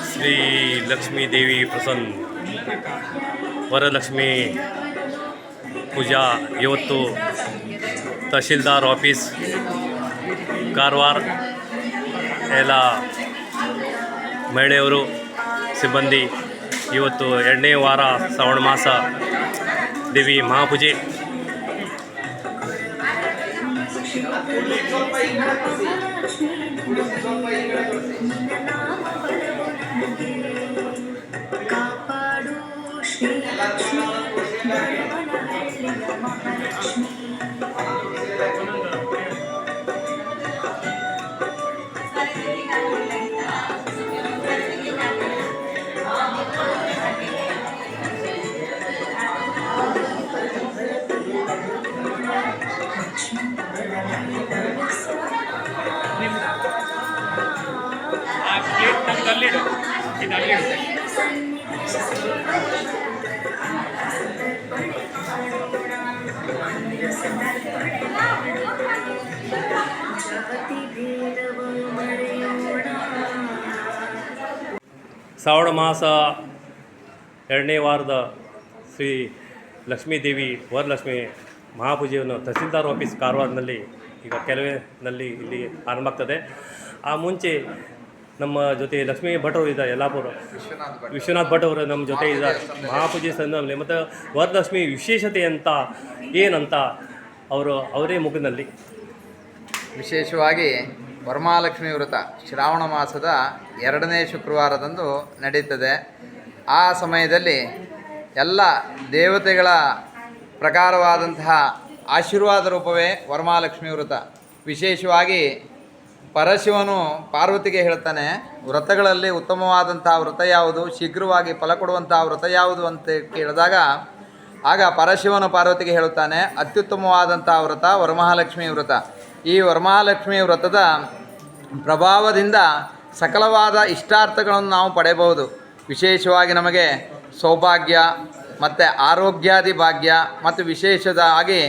ಶ್ರೀ ಲಕ್ಷ್ಮೀ ದೇವಿ ಪ್ರಸನ್ನ ವರಲಕ್ಷ್ಮಿ ಪೂಜಾ ಇವತ್ತು ತಹಶೀಲ್ದಾರ್ ಆಫೀಸ್ ಕಾರವಾರ ಎಲ್ಲ ಮಹಿಳೆಯರು ಸಿಬ್ಬಂದಿ ಇವತ್ತು 2ನೇ ವಾರ ಶ್ರಾವಣ ಮಾಸ ದೇವಿ ಮಹಾಪೂಜೆ ಶ್ರಾವಣ ಮಾಸ 2ನೇ ವಾರದ ಶ್ರೀ ಲಕ್ಷ್ಮೀದೇವಿ ವರಲಕ್ಷ್ಮಿ ಮಹಾಪೂಜೆಯನ್ನು ತಹಸೀಲ್ದಾರ್ ಆಫೀಸ್ ಕಾರವಾರದಲ್ಲಿ ಈಗ ಕೆಲವೇನಲ್ಲಿ ಇಲ್ಲಿ ಆರಂಭ ಆಗ್ತದೆ. ಆ ಮುಂಚೆ ನಮ್ಮ ಜೊತೆ ಲಕ್ಷ್ಮೀ ಭಟ್ ಅವರು ಇದ್ದಾರೆ, ಯಲ್ಲಾಪುರ ವಿಶ್ವನಾಥ್ ಭಟ್ ಅವರು ನಮ್ಮ ಜೊತೆ ಇದ್ದಾರೆ. ಮಹಾಪೂಜೆ ಸಂದರ್ಭದಲ್ಲಿ ಮತ್ತು ವರಲಕ್ಷ್ಮಿ ವಿಶೇಷತೆ ಅಂತ ಏನಂತ ಅವರೇ ಮುಖದಲ್ಲಿ ವಿಶೇಷವಾಗಿ ವರಮಹಾಲಕ್ಷ್ಮಿ ವ್ರತ ಶ್ರಾವಣ ಮಾಸದ 2ನೇ ಶುಕ್ರವಾರದಂದು ನಡೀತದೆ. ಆ ಸಮಯದಲ್ಲಿ ಎಲ್ಲ ದೇವತೆಗಳ ಪ್ರಕಾರವಾದಂತಹ ಆಶೀರ್ವಾದ ರೂಪವೇ ವರಮಹಾಲಕ್ಷ್ಮಿ ವ್ರತ. ವಿಶೇಷವಾಗಿ ಪರಶಿವನು ಪಾರ್ವತಿಗೆ ಹೇಳ್ತಾನೆ, ವ್ರತಗಳಲ್ಲಿ ಉತ್ತಮವಾದಂತಹ ವ್ರತ ಯಾವುದು, ಶೀಘ್ರವಾಗಿ ಫಲ ಕೊಡುವಂತಹ ವ್ರತ ಯಾವುದು ಅಂತ ಕೇಳಿದಾಗ ಆಗ ಪರಶಿವನು ಪಾರ್ವತಿಗೆ ಹೇಳುತ್ತಾನೆ, ಅತ್ಯುತ್ತಮವಾದಂತಹ ವ್ರತ ವರಮಹಾಲಕ್ಷ್ಮಿ ವ್ರತ. ಈ ವರಮಹಾಲಕ್ಷ್ಮಿ ವ್ರತದ ಪ್ರಭಾವದಿಂದ ಸಕಲವಾದ ಇಷ್ಟಾರ್ಥಗಳನ್ನು ನಾವು ಪಡೆಯಬಹುದು. ವಿಶೇಷವಾಗಿ ನಮಗೆ ಸೌಭಾಗ್ಯ ಮತ್ತು ಆರೋಗ್ಯಾದಿ ಭಾಗ್ಯ ಮತ್ತು ವಿಶೇಷವಾಗಿ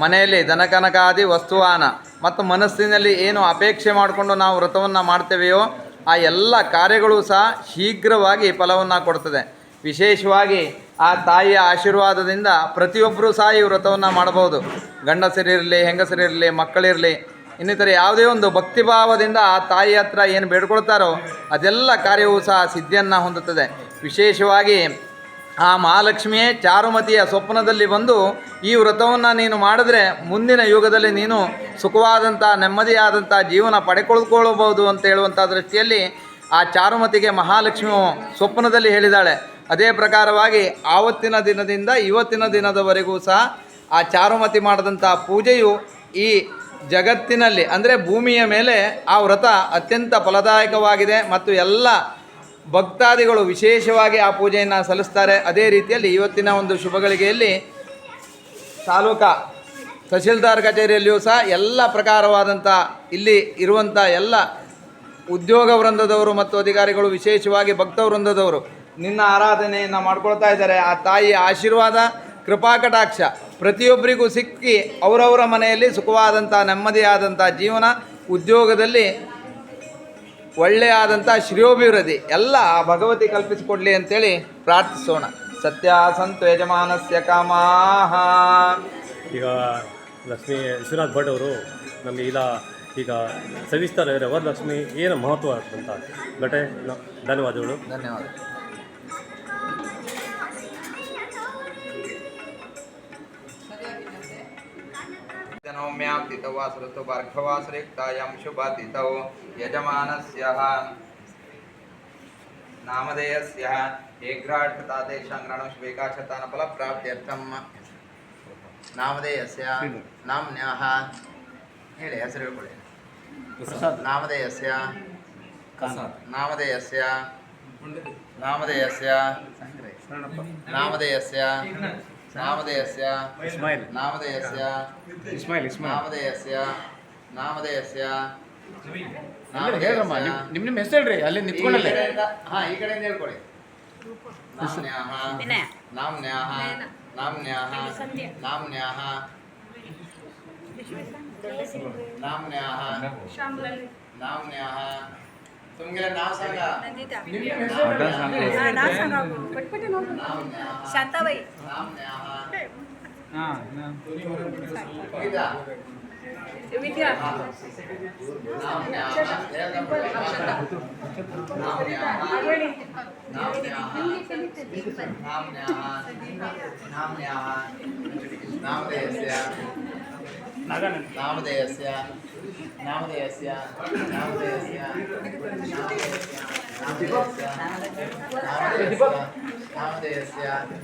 ಮನೆಯಲ್ಲಿ ಧನಕನಕಾದಿ ವಸ್ತುವಾನ ಮತ್ತು ಮನಸ್ಸಿನಲ್ಲಿ ಏನು ಅಪೇಕ್ಷೆ ಮಾಡಿಕೊಂಡು ನಾವು ವ್ರತವನ್ನು ಮಾಡ್ತೇವೆಯೋ ಆ ಎಲ್ಲ ಕಾರ್ಯಗಳು ಸಹ ಶೀಘ್ರವಾಗಿ ಫಲವನ್ನು ಕೊಡ್ತದೆ. ವಿಶೇಷವಾಗಿ ಆ ತಾಯಿಯ ಆಶೀರ್ವಾದದಿಂದ ಪ್ರತಿಯೊಬ್ಬರೂ ಸಹ ಈ ವ್ರತವನ್ನು ಮಾಡಬಹುದು. ಗಂಡಸರಿರಲಿ, ಹೆಂಗಸರಿರಲಿ, ಮಕ್ಕಳಿರಲಿ, ಇನ್ನಿತರ ಯಾವುದೇ ಒಂದು ಭಕ್ತಿಭಾವದಿಂದ ಆ ತಾಯಿ ಹತ್ರ ಏನು ಬೇಡ್ಕೊಳ್ತಾರೋ ಅದೆಲ್ಲ ಕಾರ್ಯವೂ ಸಹ ಸಿದ್ಧಿಯನ್ನು ಹೊಂದುತ್ತದೆ. ವಿಶೇಷವಾಗಿ ಆ ಮಹಾಲಕ್ಷ್ಮಿಯೇ ಚಾರುಮತಿಯ ಸ್ವಪ್ನದಲ್ಲಿ ಬಂದು ಈ ವ್ರತವನ್ನು ನೀನು ಮಾಡಿದ್ರೆ ಮುಂದಿನ ಯುಗದಲ್ಲಿ ನೀನು ಸುಖವಾದಂಥ ನೆಮ್ಮದಿಯಾದಂಥ ಜೀವನ ಪಡೆದುಕೊಳ್ಳಬಹುದು ಅಂತ ಹೇಳುವಂಥ ದೃಷ್ಟಿಯಲ್ಲಿ ಆ ಚಾರುಮತಿಗೆ ಮಹಾಲಕ್ಷ್ಮಿಯು ಸ್ವಪ್ನದಲ್ಲಿ ಹೇಳಿದಾಳೆ. ಅದೇ ಪ್ರಕಾರವಾಗಿ ಆವತ್ತಿನ ದಿನದಿಂದ ಇವತ್ತಿನ ದಿನದವರೆಗೂ ಸಹ ಆ ಚಾರುಮತಿ ಮಾಡಿದಂಥ ಪೂಜೆಯು ಈ ಜಗತ್ತಿನಲ್ಲಿ ಅಂದರೆ ಭೂಮಿಯ ಮೇಲೆ ಆ ವ್ರತ ಅತ್ಯಂತ ಫಲದಾಯಕವಾಗಿದೆ ಮತ್ತು ಎಲ್ಲ ಭಕ್ತಾದಿಗಳು ವಿಶೇಷವಾಗಿ ಆ ಪೂಜೆಯನ್ನು ಸಲ್ಲಿಸ್ತಾರೆ. ಅದೇ ರೀತಿಯಲ್ಲಿ ಇವತ್ತಿನ ಒಂದು ಶುಭಗಳಿಗೆಯಲ್ಲಿ ತಾಲೂಕಾ ತಹಶೀಲ್ದಾರ್ ಕಚೇರಿಯಲ್ಲಿಯೂ ಸಹ ಎಲ್ಲ ಪ್ರಕಾರವಾದಂಥ ಇಲ್ಲಿ ಇರುವಂಥ ಎಲ್ಲ ಉದ್ಯೋಗ ವೃಂದದವರು ಮತ್ತು ಅಧಿಕಾರಿಗಳು, ವಿಶೇಷವಾಗಿ ಭಕ್ತ ವೃಂದದವರು ನಿನ್ನ ಆರಾಧನೆಯನ್ನು ಮಾಡ್ಕೊಳ್ತಾ ಇದ್ದಾರೆ. ಆ ತಾಯಿಯ ಆಶೀರ್ವಾದ ಕೃಪಾಕಟಾಕ್ಷ ಪ್ರತಿಯೊಬ್ಬರಿಗೂ ಸಿಕ್ಕಿ ಅವರವರ ಮನೆಯಲ್ಲಿ ಸುಖವಾದಂಥ ನೆಮ್ಮದಿಯಾದಂಥ ಜೀವನ, ಉದ್ಯೋಗದಲ್ಲಿ ಒಳ್ಳೆಯಾದಂಥ ಶ್ರೇಯೋಭಿವೃದ್ಧಿ ಎಲ್ಲ ಭಗವತಿ ಕಲ್ಪಿಸಿಕೊಡಲಿ ಅಂತೇಳಿ ಪ್ರಾರ್ಥಿಸೋಣ. ಸತ್ಯ ಸಂತು ಯಜಮಾನಸ್ಯ ಕಾಮಾಹ. ಈಗ ಲಕ್ಷ್ಮೀ ವಿಶ್ವನಾಥ್ ಭಟ್ ಅವರು ನಮಗೆ ಈಗ ಸವಿಸ್ತಾರ ವರಲಕ್ಷ್ಮಿ ಏನು ಮಹತ್ವ ಅಂತ ಬಟ್ಟೆ ಧನ್ಯವಾದಗಳು. ನವಮ್ಯಾಂ ತಿಥವಾಸರತು ಭಾರ್ಗವಾಸರೇಕ್ತಾಯಾಂ ಶುಭಾತಿಥೌ ಯಜಮಾನಸ್ಯ ನಾಮಧೇಯಸ್ಯ ಏಗ್ರಾಢತಾದೇಶಾಂಗ್ರಾಣಂ ಶುಭೇಕಾಕ್ಷತಾನ ಫಲಪ್ರಾಪ್ತ್ಯರ್ಥಂ ನಾಮಧೇಯಸ್ಯ ನಾಮ್ನ್ಯಾಹ ಹೇಳಿ ಹೆಸರು ಹೇಳ್ಕೊಳ್ಳಿ. ನಾಮಧೇಯಸ್ಯ ನಾಮಧೇಯಸ್ಯ ನಾಮಧೇಯಸ್ಯ ನಾಮಧೇಯಸ್ಯ ನಾಮಧೇಯಸ್ಯ ಇಸ್ಮಾಯಿಲ್ ನಾಮಧೇಯಸ್ಯ ಇಸ್ಮಾಯಿಲ್ ನಾಮಧೇಯಸ್ಯ ನಾಮಧೇಯಸ್ಯ ಹೇಳ್ರಮ್ಮ, ನಿಮ್ಮ ಹೆಸರು ಹೇಳ್ರಿ, ಅಲ್ಲಿ ನಿಂತ್ಕೊಂಡಲ್ಲೇ. ಹಾಂ, ಈ ಕಡೆಯಿಂದ ಹೇಳ್ಕೊಳ್ಳಿ. ನಾಮ್ನ್ಯಾಹ ನಾಮ್ನ್ಯಾಹ ನಾಮ್ನ್ಯಾಹ ನಾಮ್ನ್ಯಾಹ ನಾಮ್ನ್ಯಾಹ ನಾಮ್ನ್ಯಾಹ तुमगे नाव सांगा. नंदिता सांगा. नाव सांगा पटपट शांताबाई गीता. विद्या आगवणी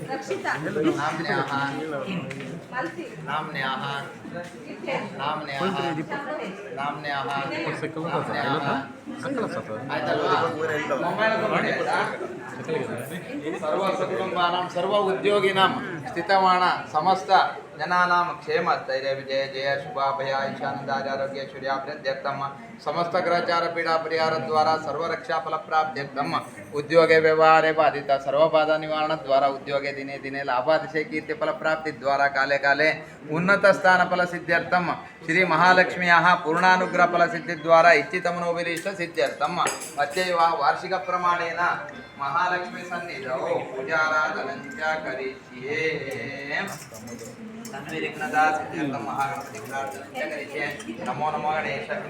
रक्षिता मालती सर्व सकुटुंबानां सर्व उद्योगिनां स्थितमाण समस्त जनानां क्षेम धैर्य विजय जय शुभाभय ईशानंदारोग्यश्वर्याभ्यर्थम समस्त ग्रहचार पीड़ा परिहार द्वारा सर्वरक्षा फल प्राप्त्यर्थम उद्योगे व्यवहारे बाधित सर्वबाधा निवारण द्वारा उद्योगे दिने दिने लाभातिशय कीर्ति फल प्राप्ति द्वारा काले काले उन्नत स्थान फल सिद्ध्यर्थम श्री महालक्ष्म्याः पूर्णानुग्रह फल सिद्धि द्वारा इच्छितमनोभिष्ट सिद्ध्यर्थम अद्यैव वार्षिक प्रमाणेन महालक्ष्मी सन्निधौ पूजाराधनं च करिष्ये. नमो नमो गणेशाय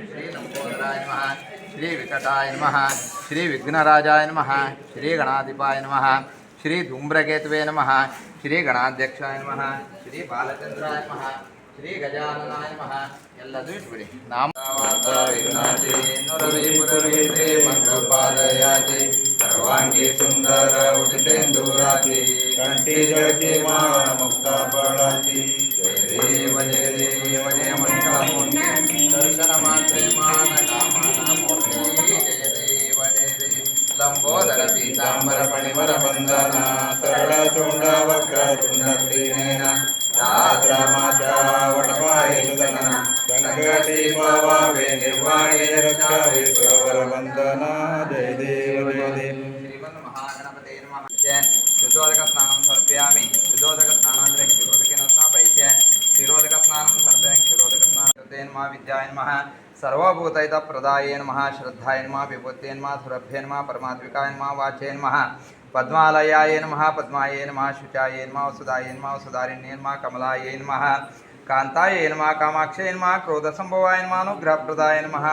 श्री लंबोदराय नमः श्री विकटाय नमः श्री विघ्नराजाय नमः श्री गणाधिपाय नमः श्री धूम्रकेतवे नमः श्री गणाध्यक्षाय नमः श्री बालचंद्राय नमः श्री गजाननाय नमः. ಎಲ್ಲದೂ ಇಟ್ಬಿಡಿ. ನಾಮಪಾದಯಾಚಿ ಸರ್ವಾಂಗಿ ಸುಂದರ ಉದಿತೆಂದೂರಾಚಿ ಕಂಠಿ ಜಳಕೆ ಮಾಣ ಮುಕ್ತ ಪಡಾಚಿ ಜಯ ದೇವ ಜಯ ದೇವ ಜಯ ಮಂಗಳಮೂರ್ತಿ ದರ್ಶನ ಮಾತ್ರೆ ಮಾನ ಕಾಮನ ಮೂರ್ತಿ ಜಯ ದೇವ ಜಯ ದೇವ ಲಂಬೋದರ ಪೀತಾಂಬರ ಪಣಿವರ ಬಂಧನ ಸರಳ ಚುಂಡ ವಕ್ರ ಚುಂಡ ಶ್ರೀನೇನ वटपायतन संकटे भवावे निर्वाणे रक्षावे सुरवर वंदना जय देव जय देव. श्रीमन् महागणपते नमः. शुद्धोदक स्नानं समर्पयामि. शुद्धोदक स्नानानन्तरं क्षीरोदकेन स्नापयिष्ये. क्षीरोदक स्नानं समर्पयामि. क्षीरोदक स्नानानन्तरं नमः विद्याय नमः सर्वभूतहितप्रदाय नमः श्रद्धाय नमः विभूते नमः सुरभ्ये नमः परमात्मिकाय नमः वाचे नमः पद्मालयाय नमः पद्माय नमः शुचाय नमः वसुदाय नमः वसुधारिण्ये नमः कमलाय नमः कांताय नमः कामाक्षय नमः क्रोधसंभवाय नमः अनुग्रहप्रदाय नमः.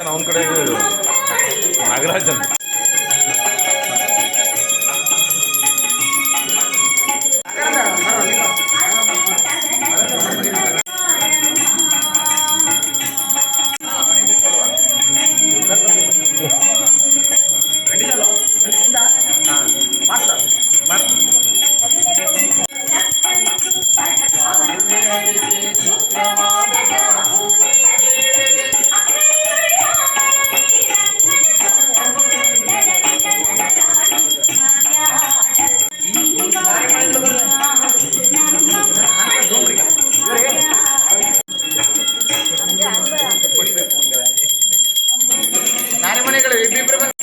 ಅವನ ಕಡೆ ನಾಗರಾಜನ್ ನಾಳೆ ಮನೆಗಳು ಇಬ್ಬಿಬ್ರು ಬಂದು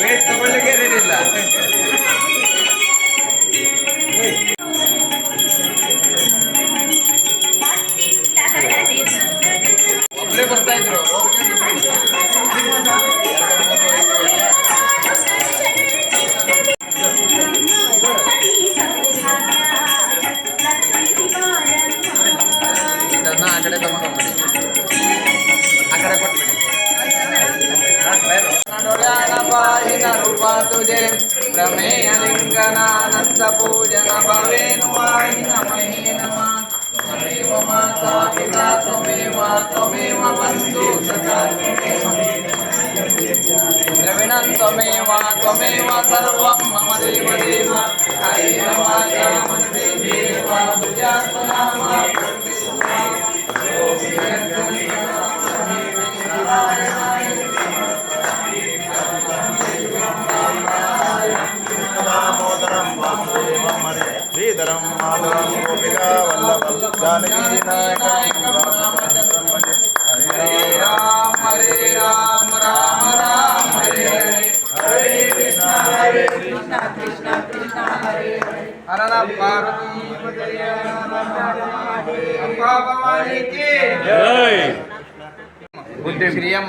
ವೇಟ್ ತಗೊಳ್ಳಿಕ್ಕೆ ರೆಡಿ ಇಲ್ಲ. ಒಬ್ಬರೇ ಬರ್ತಾ ಇದ್ರು. ಇದನ್ನ ಆ ಕಡೆ ತಗೊಂಡು ಹೋಗ್ಬಿಡಿ, ಆ ಕಡೆ ಕೊಟ್ಬಿಡಿ. ಬಾಹಿನ ರೂಪ ತುಜೆ ಪ್ರಮೇಯ ಲಿಂಗನಾನಂದ ಪೂಜನ ಭವೇನು ವಾಹಿನ ಮಹೇ ನಮ ತ್ವಮೇವ ಮಾತಾ ಪಿತಾ ತ್ವಮೇವ ತ್ವಮೇವ ಬಂಧು ಸಖಾ ದ್ರವಿಣಂ ತ್ವಮೇವ ತ್ವಮೇವ ಸರ್ವಂ ಮಮ ದೇವ ದೇವ ಕಾಯೇನ ವಾಚಾ ಮನಸೇಂದ್ರಿಯೇಣ ತುಜಾತ್ಮನಾಮ ಶ್ರೀಧರಂ ಮಾಧವಂ ಗೋಪಿಕಾ ವಲ್ಲಭಂ ಜಾನಕಿ ನಾಯಕಂ ರಾಮಚಂದ್ರಂ ಭಜೆ. ಹರೇ ರಾಮ ರಾಮ ರಾಮ ಹರೇ ಹರೇ ಹರೇ ಕೃಷ್ಣ ಕೃಷ್ಣ ಕೃಷ್ಣ ಹರೇ ಹರೇ. ಹರನ ಪಾರ್ವತೀಪತಯೇ ಅಂಬಾ ಭವಾನಿ ಕಿ ಜೈ. ಶ್ರಿಯಂ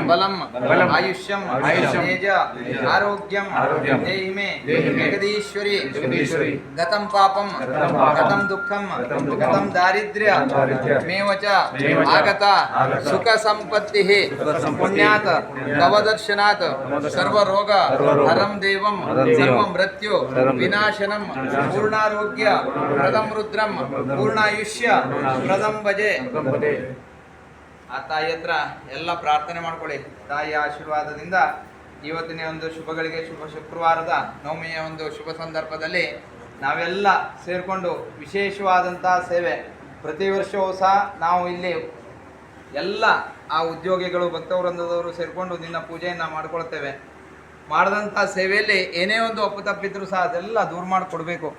ಬಲಂ ಆಯುಷ್ಯಂ ತೇಜ ಆರೋಗ್ಯಂ ದೇಹಿ ಮೇ ಜಗದೀಶ್ವರಿ ಗತಂ ಪಾಪಂ ಗತಂ ದುಃಖಂ ಗತಂ ದಾರಿದ್ರ್ಯ ಮೇವ ಚ ಆಗತ ಸುಖ ಸಂಪತ್ತಿಃ ಪುಣ್ಯಾತ್ ಭವದರ್ಶನಾತ್ ಸರ್ವರೋಗ ಹರಂ ದೇವಂ ಸರ್ವ ಮೃತ್ಯು ವಿನಾಶನಂ ಪೂರ್ಣಾರೋಗ್ಯ ಪ್ರದಂ ರುದ್ರಂ ಪೂರ್ಣಾಯುಷ್ಯ ಪ್ರದಂ ಭಜೆ. ಆ ತಾಯಿ ಹತ್ರ ಎಲ್ಲ ಪ್ರಾರ್ಥನೆ ಮಾಡ್ಕೊಳ್ಳಿ. ತಾಯಿಯ ಆಶೀರ್ವಾದದಿಂದ ಇವತ್ತಿನ ಒಂದು ಶುಭಗಳಿಗೆ ಶುಭ ಶುಕ್ರವಾರದ ನವಮಿಯ ಒಂದು ಶುಭ ಸಂದರ್ಭದಲ್ಲಿ ನಾವೆಲ್ಲ ಸೇರಿಕೊಂಡು ವಿಶೇಷವಾದಂಥ ಸೇವೆ ಪ್ರತಿ ವರ್ಷವೂ ಸಹ ನಾವು ಇಲ್ಲಿ ಎಲ್ಲ ಆ ಉದ್ಯೋಗಿಗಳು ಭಕ್ತವೃಂದದವರು ಸೇರಿಕೊಂಡು ನಿನ್ನ ಪೂಜೆಯನ್ನು ಮಾಡ್ಕೊಳ್ತೇವೆ. ಮಾಡಿದಂಥ ಸೇವೆಯಲ್ಲಿ ಏನೇ ಒಂದು ಅಪ್ಪತಪ್ಪಿದ್ರೂ ಸಹ ಅದೆಲ್ಲ ದೂರ ಮಾಡಿಕೊಡ್ಬೇಕು.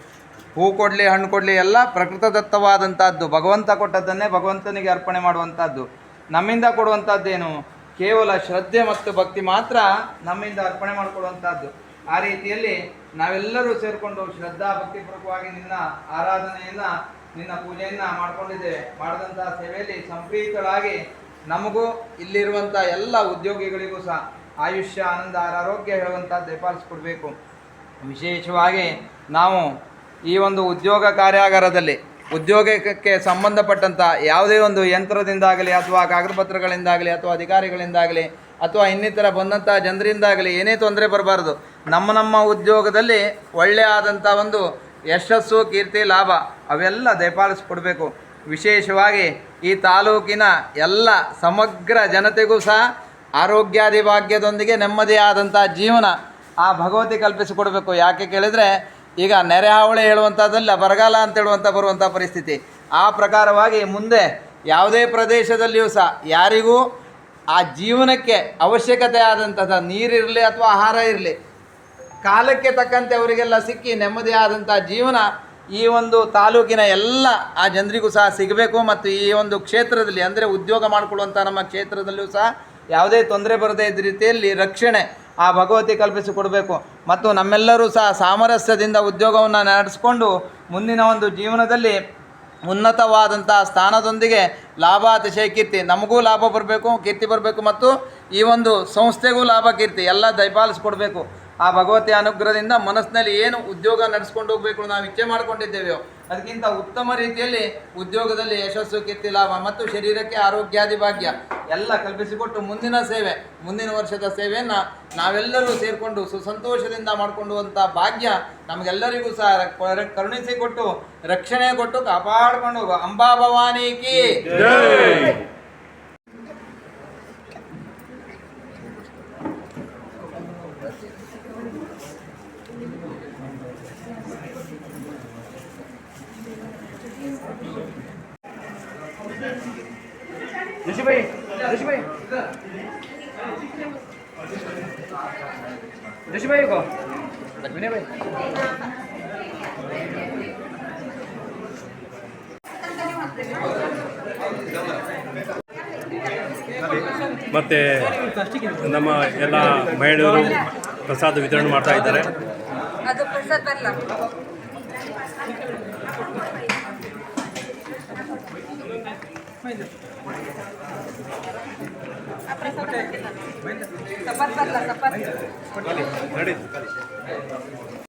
ಹೂ ಕೊಡಲಿ ಹಣ್ಣು ಕೊಡಲಿ ಎಲ್ಲ ಪ್ರಕೃತದತ್ತವಾದಂಥದ್ದು, ಭಗವಂತ ಕೊಟ್ಟದ್ದನ್ನೇ ಭಗವಂತನಿಗೆ ಅರ್ಪಣೆ ಮಾಡುವಂಥದ್ದು. ನಮ್ಮಿಂದ ಕೊಡುವಂಥದ್ದೇನು ಕೇವಲ ಶ್ರದ್ಧೆ ಮತ್ತು ಭಕ್ತಿ ಮಾತ್ರ ನಮ್ಮಿಂದ ಅರ್ಪಣೆ ಮಾಡಿಕೊಡುವಂಥದ್ದು. ಆ ರೀತಿಯಲ್ಲಿ ನಾವೆಲ್ಲರೂ ಸೇರಿಕೊಂಡು ಶ್ರದ್ಧಾ ಭಕ್ತಿಪೂರ್ವಕವಾಗಿ ನಿನ್ನ ಆರಾಧನೆಯನ್ನು ನಿನ್ನ ಪೂಜೆಯನ್ನು ಮಾಡ್ಕೊಂಡಿದ್ದೇವೆ. ಮಾಡಿದಂಥ ಸೇವೆಯಲ್ಲಿ ಸಂಪ್ರೀತರಾಗಿ ನಮಗೂ ಇಲ್ಲಿರುವಂಥ ಎಲ್ಲ ಉದ್ಯೋಗಿಗಳಿಗೂ ಸಹ ಆಯುಷ್ಯ ಆನಂದ ಆರೋಗ್ಯ ಹೇಳುವಂಥದ್ದು ದಯಪಾಲಿಸ್ಕೊಡ್ಬೇಕು. ವಿಶೇಷವಾಗಿ ನಾವು ಈ ಒಂದು ಉದ್ಯೋಗ ಕಾರ್ಯಾಗಾರದಲ್ಲಿ ಉದ್ಯೋಗಕ್ಕೆ ಸಂಬಂಧಪಟ್ಟಂಥ ಯಾವುದೇ ಒಂದು ಯಂತ್ರದಿಂದಾಗಲಿ ಅಥವಾ ಕಾಗದ ಪತ್ರಗಳಿಂದಾಗಲಿ ಅಥವಾ ಅಧಿಕಾರಿಗಳಿಂದಾಗಲಿ ಅಥವಾ ಇನ್ನಿತರ ಬಂದಂಥ ಜನರಿಂದಾಗಲಿ ಏನೇ ತೊಂದರೆ ಬರಬಾರ್ದು. ನಮ್ಮ ಉದ್ಯೋಗದಲ್ಲಿ ಒಳ್ಳೆಯ ಆದಂಥ ಒಂದು ಯಶಸ್ಸು, ಕೀರ್ತಿ, ಲಾಭ ಅವೆಲ್ಲ ದಯಪಾಲಿಸ್ಕೊಡ್ಬೇಕು. ವಿಶೇಷವಾಗಿ ಈ ತಾಲೂಕಿನ ಎಲ್ಲ ಸಮಗ್ರ ಜನತೆಗೂ ಸಹ ಆರೋಗ್ಯಾದಿ ಭಾಗ್ಯದೊಂದಿಗೆ ನೆಮ್ಮದಿಯಾದಂಥ ಜೀವನ ಆ ಭಗವತಿ ಕಲ್ಪಿಸಿಕೊಡಬೇಕು. ಯಾಕೆ ಕೇಳಿದರೆ ಈಗ ನೆರೆ ಹಾವಳಿ ಹೇಳುವಂಥದ್ದಲ್ಲ, ಬರಗಾಲ ಅಂತ ಹೇಳುವಂಥ ಬರುವಂಥ ಪರಿಸ್ಥಿತಿ. ಆ ಪ್ರಕಾರವಾಗಿ ಮುಂದೆ ಯಾವುದೇ ಪ್ರದೇಶದಲ್ಲಿಯೂ ಸಹ ಯಾರಿಗೂ ಆ ಜೀವನಕ್ಕೆ ಅವಶ್ಯಕತೆ ಆದಂಥದ್ದು ನೀರಿರಲಿ ಅಥವಾ ಆಹಾರ ಇರಲಿ ಕಾಲಕ್ಕೆ ತಕ್ಕಂತೆ ಅವರಿಗೆಲ್ಲ ಸಿಕ್ಕಿ ನೆಮ್ಮದಿಯಾದಂಥ ಜೀವನ ಈ ಒಂದು ತಾಲೂಕಿನ ಎಲ್ಲ ಆ ಜನರಿಗೂ ಸಹ ಸಿಗಬೇಕು. ಮತ್ತು ಈ ಒಂದು ಕ್ಷೇತ್ರದಲ್ಲಿ ಅಂದರೆ ಉದ್ಯೋಗ ಮಾಡಿಕೊಳ್ಳುವಂಥ ನಮ್ಮ ಕ್ಷೇತ್ರದಲ್ಲೂ ಸಹ ಯಾವುದೇ ತೊಂದರೆ ಬರದೇ ಇದ್ದ ರೀತಿಯಲ್ಲಿ ರಕ್ಷಣೆ ಆ ಭಗವತಿ ಕಲ್ಪಿಸಿಕೊಡಬೇಕು. ಮತ್ತು ನಮ್ಮೆಲ್ಲರೂ ಸಹ ಸಾಮರಸ್ಯದಿಂದ ಉದ್ಯೋಗವನ್ನು ನಡೆಸ್ಕೊಂಡು ಮುಂದಿನ ಒಂದು ಜೀವನದಲ್ಲಿ ಉನ್ನತವಾದಂಥ ಸ್ಥಾನದೊಂದಿಗೆ ಲಾಭ, ಅತಿಶಯ, ಕೀರ್ತಿ, ನಮಗೂ ಲಾಭ ಬರಬೇಕು, ಕೀರ್ತಿ ಬರಬೇಕು, ಮತ್ತು ಈ ಒಂದು ಸಂಸ್ಥೆಗೂ ಲಾಭ, ಕೀರ್ತಿ ಎಲ್ಲ ದಯಪಾಲಿಸ್ಕೊಡ್ಬೇಕು. ಆ ಭಗವತಿಯ ಅನುಗ್ರಹದಿಂದ ಮನಸ್ಸಿನಲ್ಲಿ ಏನು ಉದ್ಯೋಗ ನಡೆಸ್ಕೊಂಡು ಹೋಗಬೇಕು ನಾವು ಇಚ್ಛೆ ಮಾಡ್ಕೊಂಡಿದ್ದೇವೆಯೋ ಅದಕ್ಕಿಂತ ಉತ್ತಮ ರೀತಿಯಲ್ಲಿ ಉದ್ಯೋಗದಲ್ಲಿ ಯಶಸ್ಸು, ಕೀರ್ತಿ, ಲಾಭ ಮತ್ತು ಶರೀರಕ್ಕೆ ಆರೋಗ್ಯಾದಿ ಭಾಗ್ಯ ಎಲ್ಲ ಕಲ್ಪಿಸಿಕೊಟ್ಟು ಮುಂದಿನ ಸೇವೆ, ಮುಂದಿನ ವರ್ಷದ ಸೇವೆಯನ್ನು ನಾವೆಲ್ಲರೂ ಸೇರಿಕೊಂಡು ಸುಸಂತೋಷದಿಂದ ಮಾಡಿಕೊಂಡುವಂಥ ಭಾಗ್ಯ ನಮಗೆಲ್ಲರಿಗೂ ಸಹ ಕರುಣಿಸಿಕೊಟ್ಟು ರಕ್ಷಣೆ ಕೊಟ್ಟು ಕಾಪಾಡಿಕೊಂಡು ಅಂಬಾ ಭವಾನಿ ಕಿ ಜೈ. ऋषिभाई को विनय भाई ಮತ್ತು ನಮ್ಮ ಎಲ್ಲ ಮಹಿಳೆಯರು ಪ್ರಸಾದ ವಿತರಣೆ ಮಾಡ್ತಾ ಇದ್ದಾರೆ. ಅದು ಪ್ರಸಾದ ಬರಲ್ಲ. ಸಪತ್ ಬರಲ್ಲ, ಸಪತ್ ನಡೀತು.